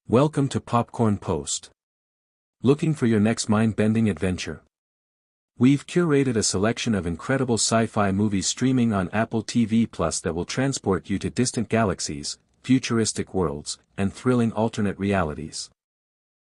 Welcome to Popcorn Post. Looking for your next mind-bending adventure? We've curated a selection of incredible sci-fi movies streaming on Apple TV Plus that will transport you to distant galaxies, futuristic worlds, and thrilling alternate realities.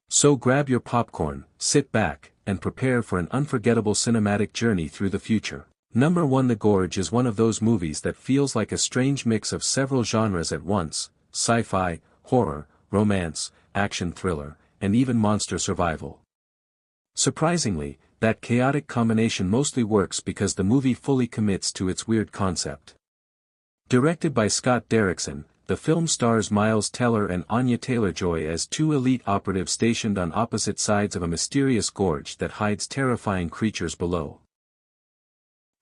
So grab your popcorn, sit back, and prepare for an unforgettable cinematic journey through the future. Number 1. The Gorge is one of those movies that feels like a strange mix of several genres at once: sci-fi, horror, romance, action thriller, and even monster survival. Surprisingly, that chaotic combination mostly works because the movie fully commits to its weird concept. Directed by Scott Derrickson, the film stars Miles Teller and Anya Taylor-Joy as two elite operatives stationed on opposite sides of a mysterious gorge that hides terrifying creatures below.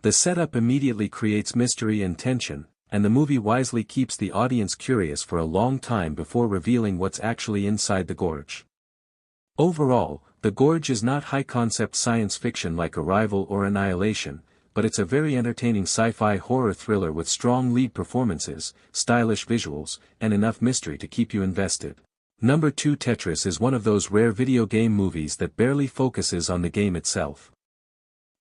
The setup immediately creates mystery and tension, and the movie wisely keeps the audience curious for a long time before revealing what's actually inside the gorge. Overall, The Gorge is not high-concept science fiction like Arrival or Annihilation, but it's a very entertaining sci-fi horror thriller with strong lead performances, stylish visuals, and enough mystery to keep you invested. Number 2. Tetris is one of those rare video game movies that barely focuses on the game itself.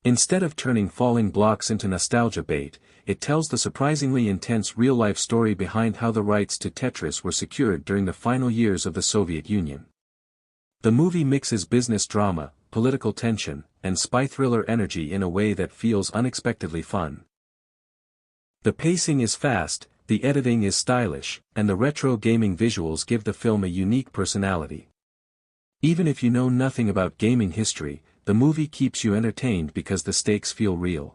Instead of turning falling blocks into nostalgia bait, it tells the surprisingly intense real-life story behind how the rights to Tetris were secured during the final years of the Soviet Union. The movie mixes business drama, political tension, and spy thriller energy in a way that feels unexpectedly fun. The pacing is fast, the editing is stylish, and the retro gaming visuals give the film a unique personality. Even if you know nothing about gaming history, the movie keeps you entertained because the stakes feel real.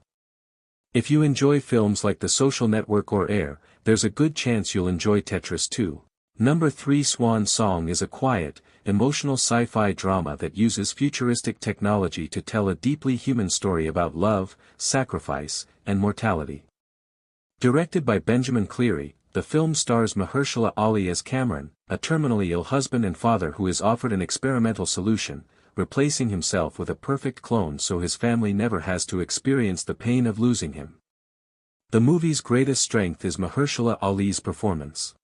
If you enjoy films like The Social Network or Air, there's a good chance you'll enjoy Tetris too. Number 3. Swan Song is a quiet, emotional sci-fi drama that uses futuristic technology to tell a deeply human story about love, sacrifice, and mortality. Directed by Benjamin Cleary, the film stars Mahershala Ali as Cameron, a terminally ill husband and father who is offered an experimental solution, replacing himself with a perfect clone so his family never has to experience the pain of losing him. The movie's greatest strength is Mahershala Ali's performance.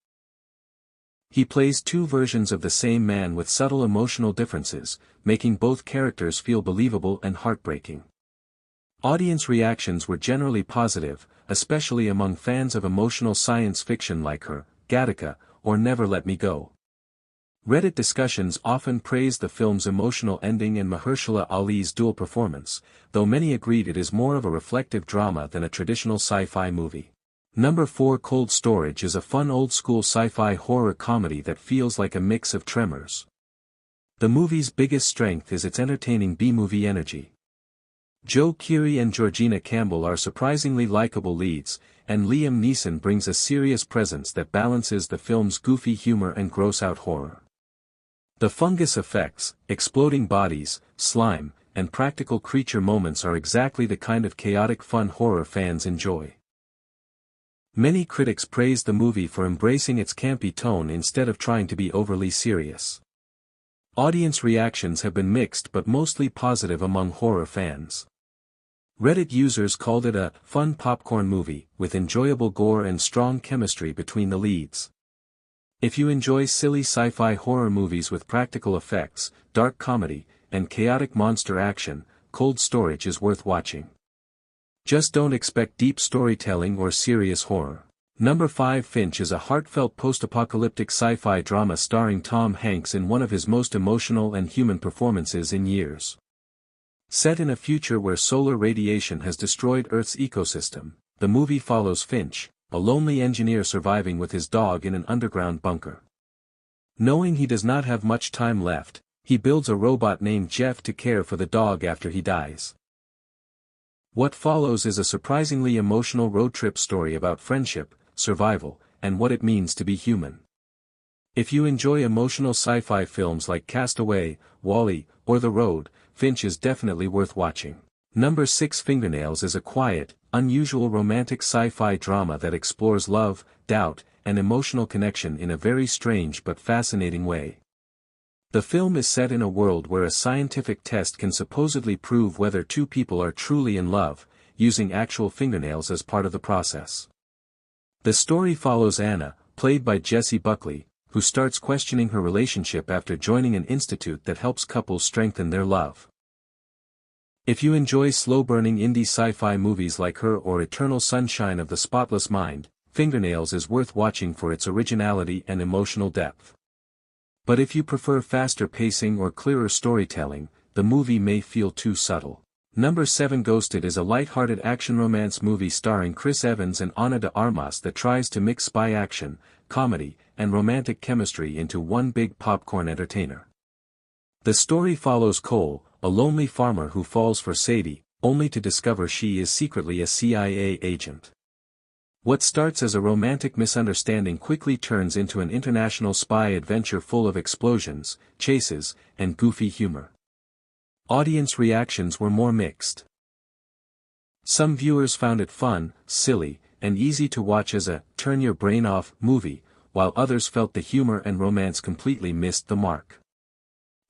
He plays two versions of the same man with subtle emotional differences, making both characters feel believable and heartbreaking. Audience reactions were generally positive, especially among fans of emotional science fiction like Her, Gattaca, or Never Let Me Go. Reddit discussions often praised the film's emotional ending and Mahershala Ali's dual performance, though many agreed it is more of a reflective drama than a traditional sci-fi movie. Number 4. Cold Storage is a fun old-school sci-fi horror comedy that feels like a mix of Tremors. The movie's biggest strength is its entertaining B-movie energy. Joe Keery and Georgina Campbell are surprisingly likable leads, and Liam Neeson brings a serious presence that balances the film's goofy humor and gross-out horror. The fungus effects, exploding bodies, slime, and practical creature moments are exactly the kind of chaotic fun horror fans enjoy. Many critics praised the movie for embracing its campy tone instead of trying to be overly serious. Audience reactions have been mixed but mostly positive among horror fans. Reddit users called it a fun popcorn movie, with enjoyable gore and strong chemistry between the leads. If you enjoy silly sci-fi horror movies with practical effects, dark comedy, and chaotic monster action, Cold Storage is worth watching. Just don't expect deep storytelling or serious horror. Number 5. Finch is a heartfelt post-apocalyptic sci-fi drama starring Tom Hanks in one of his most emotional and human performances in years. Set in a future where solar radiation has destroyed Earth's ecosystem, the movie follows Finch, a lonely engineer surviving with his dog in an underground bunker. Knowing he does not have much time left, he builds a robot named Jeff to care for the dog after he dies. What follows is a surprisingly emotional road trip story about friendship, survival, and what it means to be human. If you enjoy emotional sci-fi films like Castaway, WALL-E, or The Road, Finch is definitely worth watching. Number 6. Fingernails is a quiet, unusual romantic sci-fi drama that explores love, doubt, and emotional connection in a very strange but fascinating way. The film is set in a world where a scientific test can supposedly prove whether two people are truly in love, using actual fingernails as part of the process. The story follows Anna, played by Jessie Buckley, who starts questioning her relationship after joining an institute that helps couples strengthen their love. If you enjoy slow-burning indie sci-fi movies like Her or Eternal Sunshine of the Spotless Mind, Fingernails is worth watching for its originality and emotional depth. But if you prefer faster pacing or clearer storytelling, the movie may feel too subtle. Number 7 Ghosted is a light-hearted action-romance movie starring Chris Evans and Ana de Armas that tries to mix spy action, comedy, and romantic chemistry into one big popcorn entertainer. The story follows Cole, a lonely farmer who falls for Sadie, only to discover she is secretly a CIA agent. What starts as a romantic misunderstanding quickly turns into an international spy adventure full of explosions, chases, and goofy humor. Audience reactions were more mixed. Some viewers found it fun, silly, and easy to watch as a turn-your-brain-off movie, while others felt the humor and romance completely missed the mark.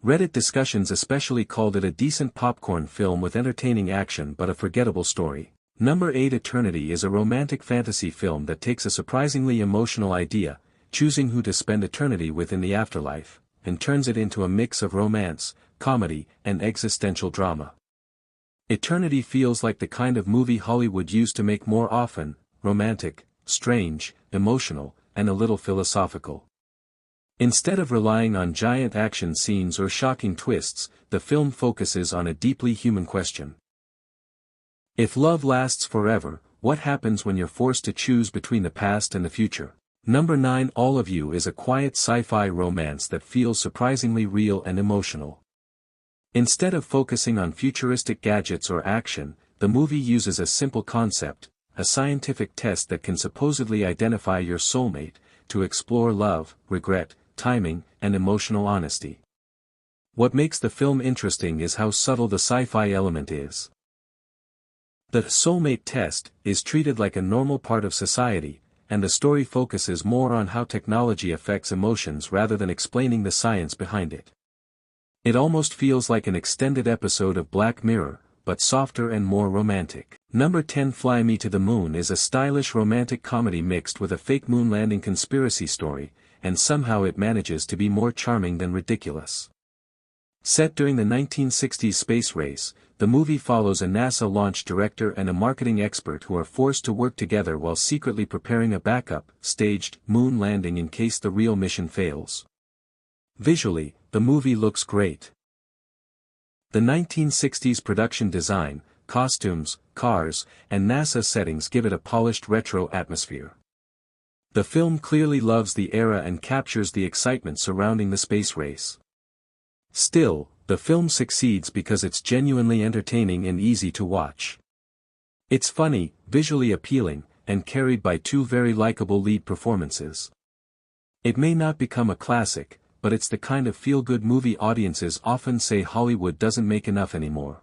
Reddit discussions especially called it a decent popcorn film with entertaining action but a forgettable story. Number 8 Eternity is a romantic fantasy film that takes a surprisingly emotional idea, choosing who to spend eternity with in the afterlife, and turns it into a mix of romance, comedy, and existential drama. Eternity feels like the kind of movie Hollywood used to make more often: romantic, strange, emotional, and a little philosophical. Instead of relying on giant action scenes or shocking twists, the film focuses on a deeply human question. If love lasts forever, what happens when you're forced to choose between the past and the future? Number 9 All of You is a quiet sci-fi romance that feels surprisingly real and emotional. Instead of focusing on futuristic gadgets or action, the movie uses a simple concept, a scientific test that can supposedly identify your soulmate, to explore love, regret, timing, and emotional honesty. What makes the film interesting is how subtle the sci-fi element is. The soulmate test is treated like a normal part of society, and the story focuses more on how technology affects emotions rather than explaining the science behind it. It almost feels like an extended episode of Black Mirror, but softer and more romantic. Number 10 Fly Me to the Moon is a stylish romantic comedy mixed with a fake moon landing conspiracy story, and somehow it manages to be more charming than ridiculous. Set during the 1960s space race, the movie follows a NASA launch director and a marketing expert who are forced to work together while secretly preparing a backup, staged, moon landing in case the real mission fails. Visually, the movie looks great. The 1960s production design, costumes, cars, and NASA settings give it a polished retro atmosphere. The film clearly loves the era and captures the excitement surrounding the space race. Still, the film succeeds because it's genuinely entertaining and easy to watch. It's funny, visually appealing, and carried by two very likable lead performances. It may not become a classic, but it's the kind of feel-good movie audiences often say Hollywood doesn't make enough anymore.